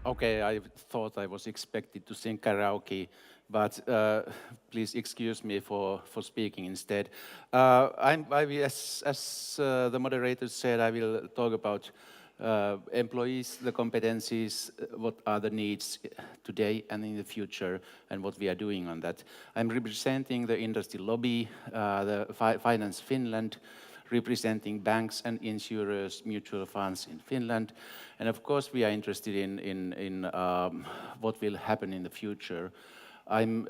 Okay, I thought I was expected to sing karaoke, but please excuse me for speaking instead. As the moderator said, I will talk about employees, the competencies, what are the needs today and in the future, and what we are doing on that. I'm representing the industry lobby, the Finance Finland, representing banks and insurers, mutual funds in Finland. And of course, we are interested in what will happen in the future. I'm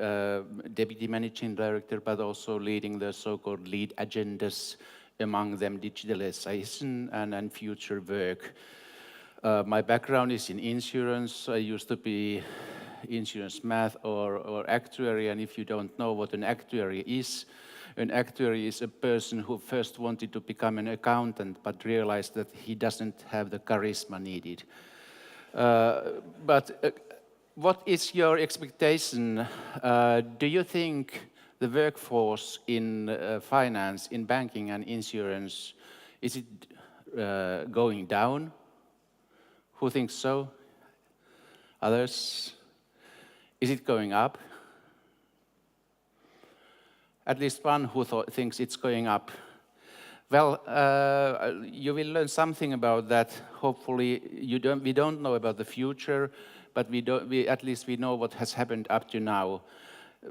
Deputy Managing Director, but also leading the so-called lead agendas, among them digitalization and future work. My background is in insurance. I used to be insurance math or actuary, and if you don't know what an actuary is a person who first wanted to become an accountant but realized that he doesn't have the charisma needed. What is your expectation? Do you think the workforce in finance, in banking and insurance, is it going down? Who thinks so? Others? Is it going up? At least one who thinks it's going up. Well, you will learn something about that. Hopefully, we don't know about the future, but at least we know what has happened up to now.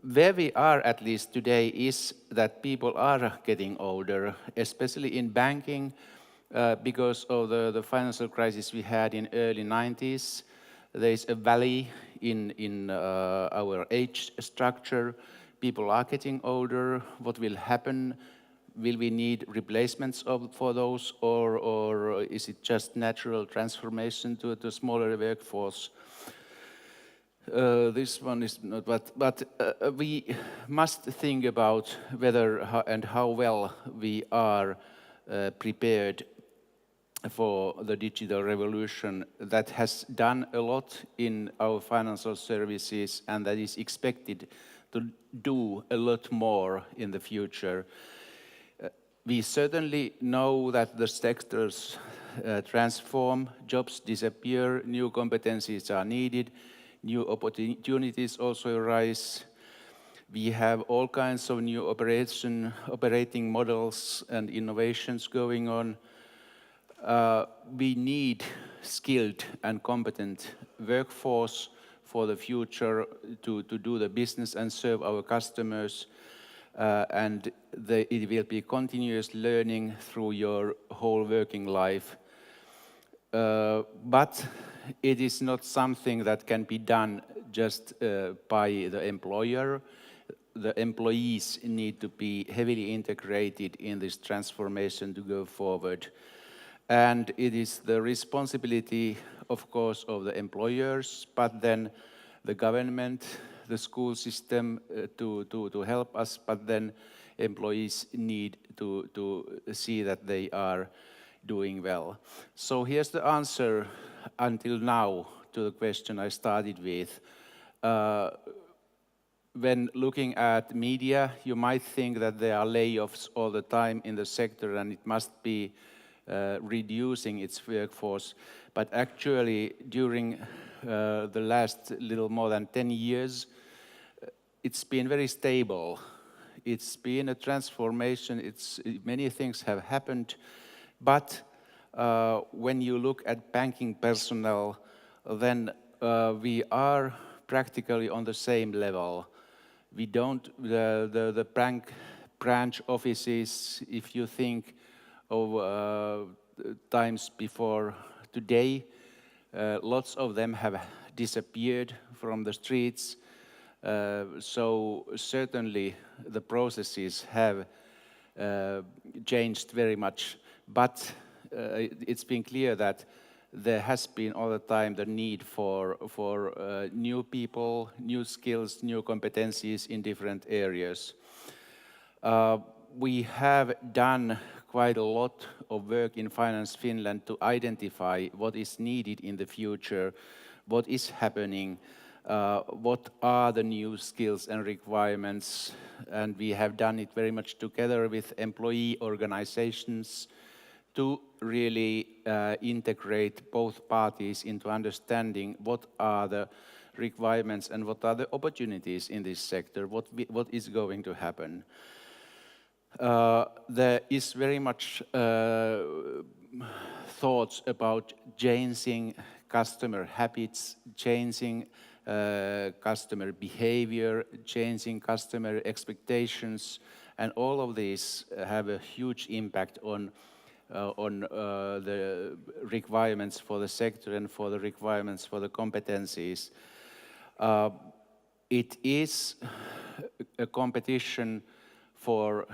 Where we are, at least today, is that people are getting older, especially in banking, because of the financial crisis we had in early 90s. There is a valley in our age structure. People are getting older. What will happen? Will we need replacements for those, or is it just natural transformation to a smaller workforce? This one is not, but we must think about whether and how well we are prepared for the digital revolution that has done a lot in our financial services and that is expected to do a lot more in the future. We certainly know that the sectors transform, jobs disappear, new competencies are needed, new opportunities also arise. We have all kinds of new operating models and innovations going on. We need skilled and competent workforce for the future to do the business and serve our customers. And it will be continuous learning through your whole working life. But it is not something that can be done just by the employer. The employees need to be heavily integrated in this transformation to go forward. And it is the responsibility, of course, of the employers, but then the government, the school system to help us, but then employees need to see that they are doing well. So here's the answer until now to the question I started with. When looking at media, you might think that there are layoffs all the time in the sector and it must be reducing its workforce. But actually, during the last little more than 10 years, it's been very stable. It's been a transformation. Many things have happened. But when you look at banking personnel, then we are practically on the same level. We don't, the branch offices, if you think of times before today, lots of them have disappeared from the streets. So certainly the processes have changed very much, but it's been clear that there has been all the time the need for new people, new skills, new competencies in different areas. We have done quite a lot of work in Finance Finland to identify what is needed in the future, what is happening, what are the new skills and requirements, and we have done it very much together with employee organizations to really integrate both parties into understanding what are the requirements and what are the opportunities in this sector, what is going to happen. There is very much thoughts about changing customer habits, changing customer behavior, changing customer expectations, and all of these have a huge impact on the requirements for the sector and for the requirements for the competencies. It is a competition for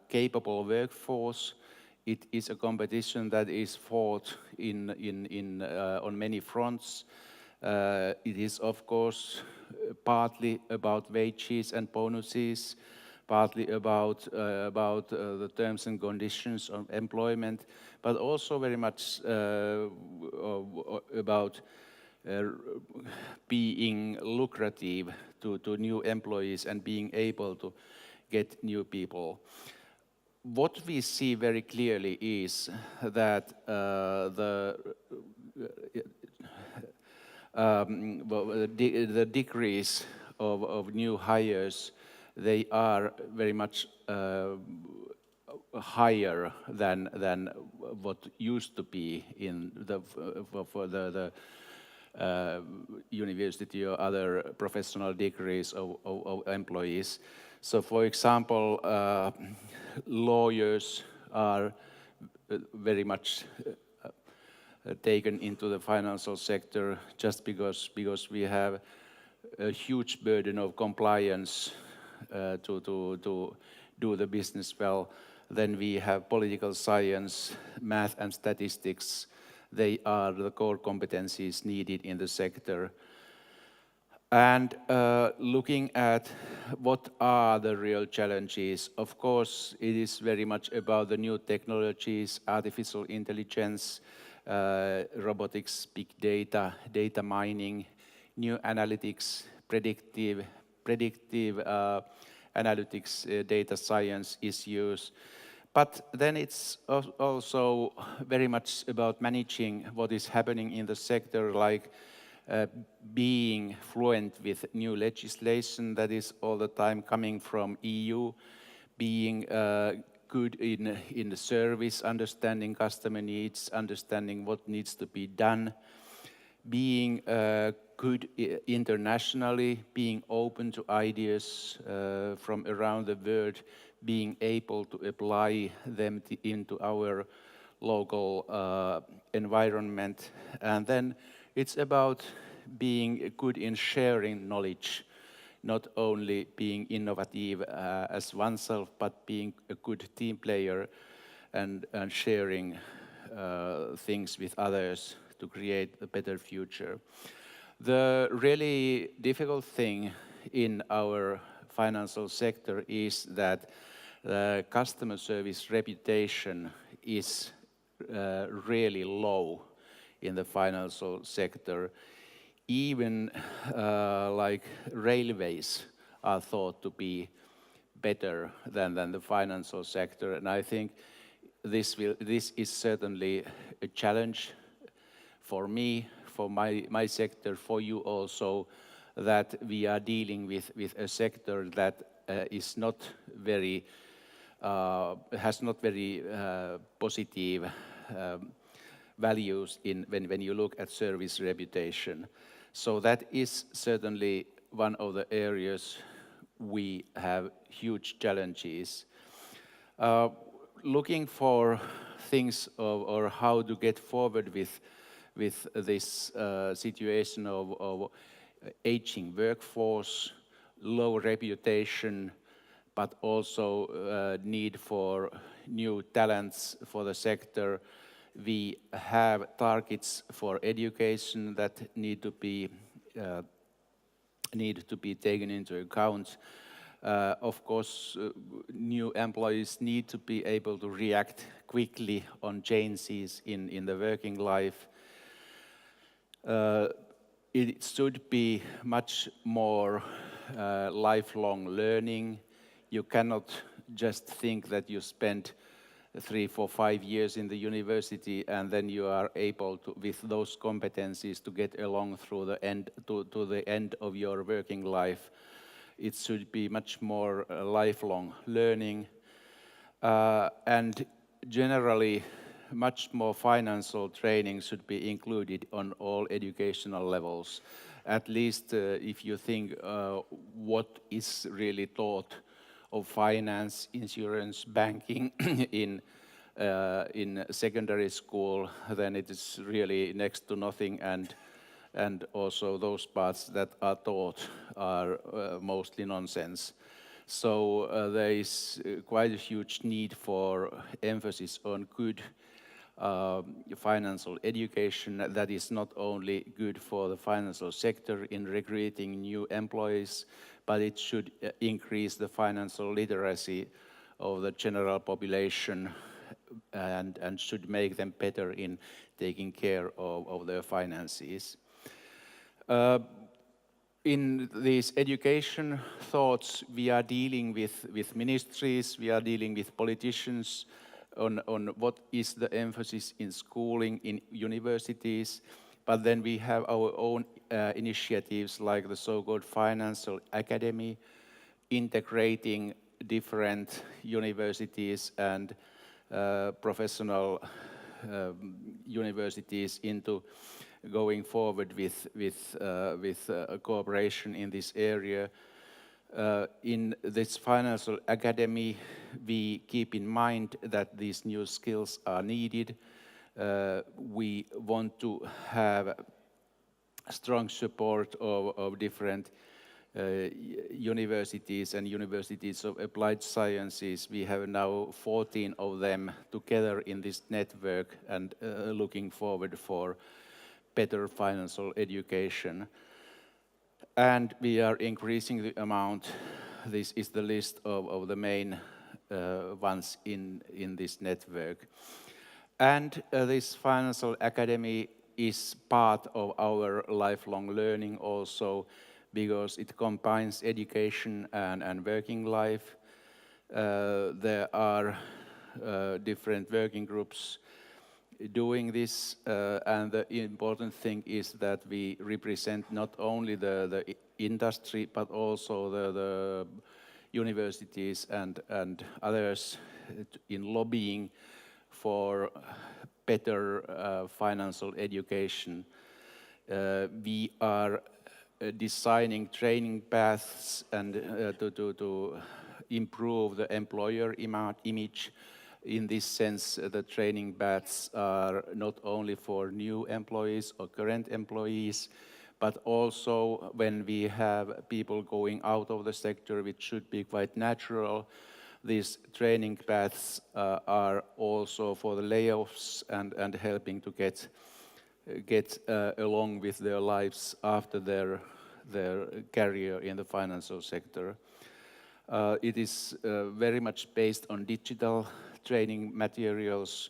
capable workforce. It is a competition that is fought on many fronts. It is, of course, partly about wages and bonuses, partly about the terms and conditions of employment, but also very much about being lucrative to new employees and being able to get new people. What we see very clearly is that the decrease of new hires, they are very much higher than what used to be in for the university or other professional degrees of employees. So, for example, lawyers are very much taken into the financial sector just because we have a huge burden of compliance to do the business well. Then we have political science, math and statistics. They are the core competencies needed in the sector. And looking at what are the real challenges, of course, it is very much about the new technologies, artificial intelligence, robotics, big data, data mining, new analytics, predictive analytics, data science issues. But then it's also very much about managing what is happening in the sector, like being fluent with new legislation that is all the time coming from EU, being good in the service, understanding customer needs, understanding what needs to be done, being good internationally, being open to ideas from around the world, being able to apply them into our local environment. And then it's about being good in sharing knowledge, not only being innovative as oneself, but being a good team player and sharing things with others to create a better future. The really difficult thing in our financial sector is that the customer service reputation is really low in the financial sector. Even like railways are thought to be better than the financial sector, and I think this is certainly a challenge for me, for my sector, for you also, that we are dealing with a sector that is not very has not very positive values when you look at service reputation. So that is certainly one of the areas we have huge challenges. Looking for things or how to get forward with this situation of aging workforce, low reputation, but also need for new talents for the sector. We have targets for education that need to be taken into account. Of course, new employees need to be able to react quickly on changes in the working life. It should be much more lifelong learning. You cannot just think that you spend 3, 4, 5 years in the university, and then you are able to, with those competencies, to get along through the end to the end of your working life. It should be much more lifelong learning, and generally much more financial training should be included on all educational levels. At least if you think what is really taught of finance, insurance, banking in secondary school, then it is really next to nothing, and also those parts that are taught are mostly nonsense. So there is quite a huge need for emphasis on good financial education that is not only good for the financial sector in recruiting new employees, but it should increase the financial literacy of the general population and should make them better in taking care of their finances. In these education thoughts, we are dealing with ministries, we are dealing with politicians on what is the emphasis in schooling in universities, but then we have our own initiatives like the so-called Financial Academy, integrating different universities and professional universities into going forward with cooperation in this area. In this Financial Academy, we keep in mind that these new skills are needed. We want to have strong support of different universities and universities of applied sciences. We have now 14 of them together in this network and looking forward for better financial education. And we are increasing the amount. This is the list of the main ones in this network. And this Financial Academy is part of our lifelong learning also, because it combines education and working life. There are different working groups doing this, and the important thing is that we represent not only the industry, but also the universities and others in lobbying for better financial education. We are designing training paths and to improve the employer image. In this sense, the training paths are not only for new employees or current employees, but also when we have people going out of the sector, which should be quite natural. These training paths are also for the layoffs and helping to get along with their lives after their career in the financial sector. It is very much based on digital training materials,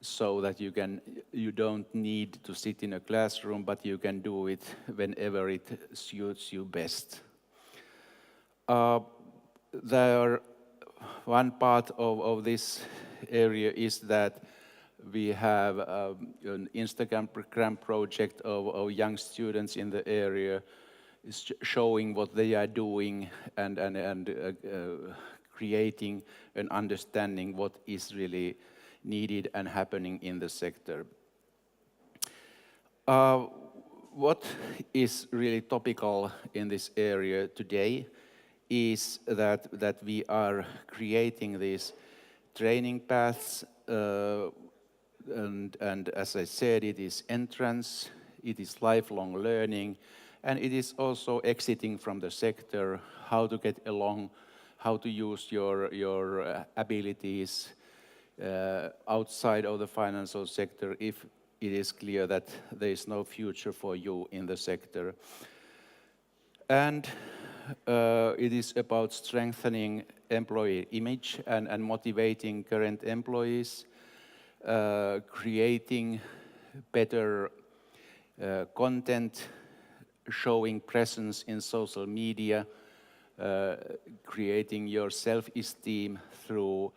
so that you don't need to sit in a classroom, but you can do it whenever it suits you best. One part of this area is that we have an Instagram project of young students in the area showing what they are doing and creating an understanding what is really needed and happening in the sector. What is really topical in this area today is that we are creating these training paths, and as I said, it is entrance, it is lifelong learning, and it is also exiting from the sector, how to get along, how to use your abilities outside of the financial sector if it is clear that there is no future for you in the sector. And it is about strengthening employee image and motivating current employees, creating better content, showing presence in social media, creating your self-esteem through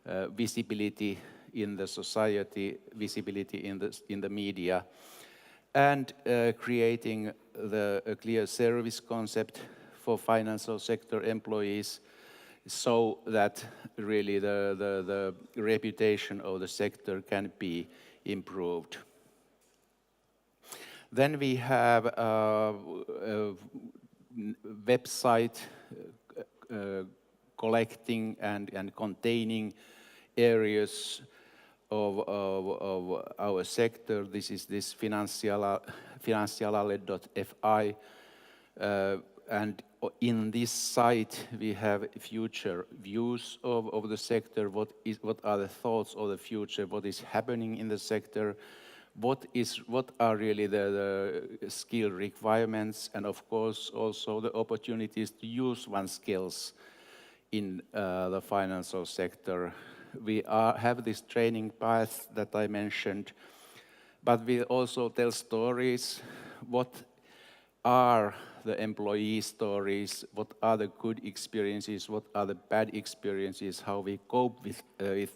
visibility in the society, visibility in the media, and creating a clear service concept for financial sector employees, so that really the reputation of the sector can be improved. Then we have a website collecting and containing areas of our sector. This is this finansialale.fi, and in this site we have future views of the sector. What are the thoughts of the future? What is happening in the sector? What are really the skill requirements, and of course also the opportunities to use one's skills in the financial sector. We have this training path that I mentioned, but we also tell stories. What are the employee stories? What are the good experiences? What are the bad experiences? How we cope with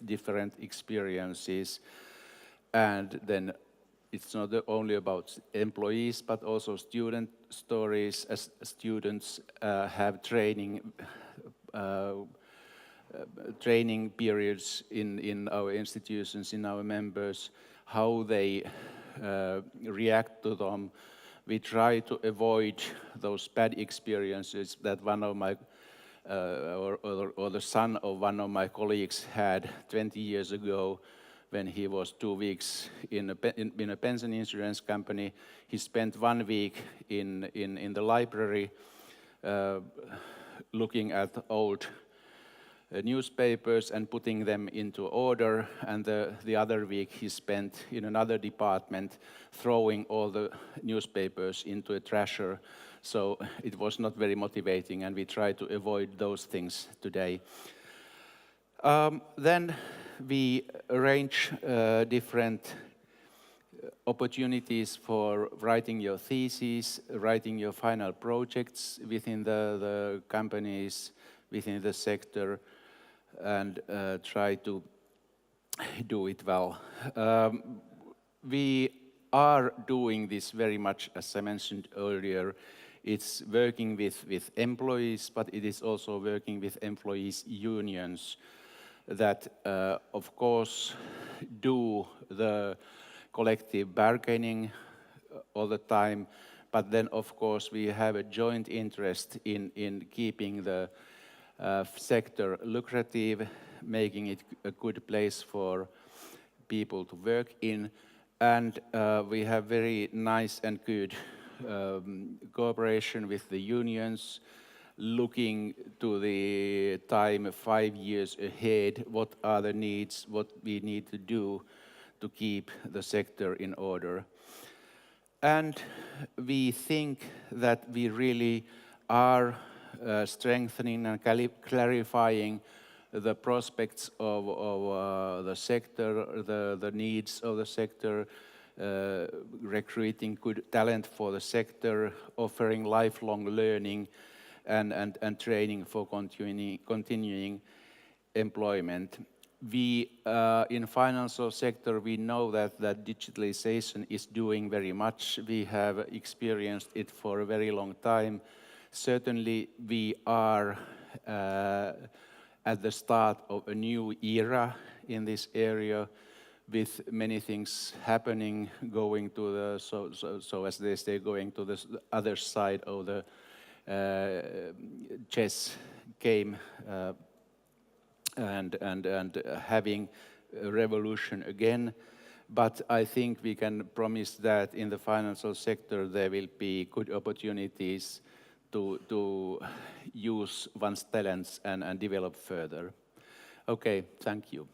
different experiences? And then it's not only about employees, but also student stories, as students have training periods in our institutions, in our members, how they react to them. We try to avoid those bad experiences that one of my or the son of one of my colleagues had 20 years ago, when he was 2 weeks in a pension insurance company. He spent 1 week in the library looking at old newspapers and putting them into order, and the other week he spent in another department throwing all the newspapers into a trasher. So it was not very motivating, and we try to avoid those things today. Then we arrange different opportunities for writing your thesis, writing your final projects within the companies, within the sector, and try to do it well. We are doing this very much, as I mentioned earlier. It's working with employees, but it is also working with employees' unions that, of course, do the collective bargaining all the time. But then, of course, we have a joint interest in keeping the sector lucrative, making it a good place for people to work in. And we have very nice and good cooperation with the unions, looking to the time 5 years ahead, what are the needs, what we need to do to keep the sector in order. And we think that we really are strengthening and clarifying the prospects of the sector, the needs of the sector, recruiting good talent for the sector, offering lifelong learning, and training for continuing employment. We, in financial sector, we know that digitalization is doing very much. We have experienced it for a very long time. Certainly, we are at the start of a new era in this area, with many things happening, going to the, so as they say, going to the other side of the chess game, and having a revolution again. But I think we can promise that in the financial sector there will be good opportunities to use one's talents and develop further. Okay, thank you.